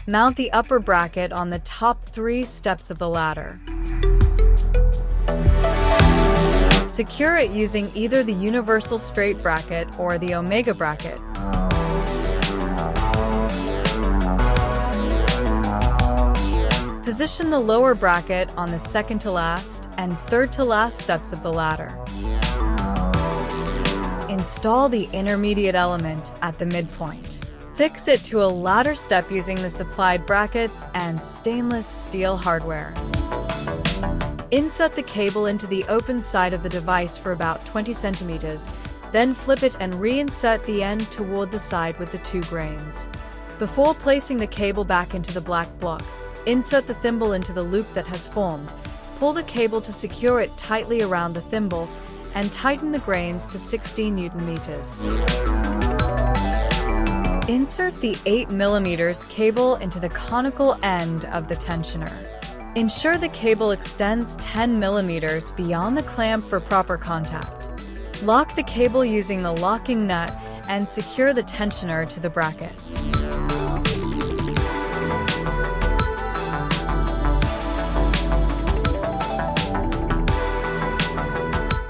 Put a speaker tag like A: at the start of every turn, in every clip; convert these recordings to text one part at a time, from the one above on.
A: Mount the upper bracket on the top 3 steps of the ladder. Secure it using either the universal straight bracket or the omega bracket. Position the lower bracket on the second to last and third to last steps of the ladder. Install the intermediate element at the midpoint. Fix it to a ladder step using the supplied brackets and stainless steel hardware. Insert the cable into the open side of the device for about 20 centimeters, then flip it and reinsert the end toward the side with the 2 grains. Before placing the cable back into the black block, insert the thimble into the loop that has formed, pull the cable to secure it tightly around the thimble, and tighten the grains to 16 Newton-meters. Insert the 8 mm cable into the conical end of the tensioner. Ensure the cable extends 10 mm beyond the clamp for proper contact. Lock the cable using the locking nut and secure the tensioner to the bracket.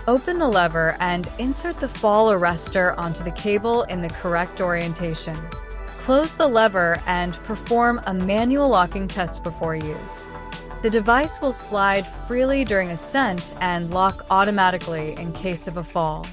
A: Open the lever and insert the fall arrestor onto the cable in the correct orientation. Close the lever and perform a manual locking test before use. The device will slide freely during ascent and lock automatically in case of a fall.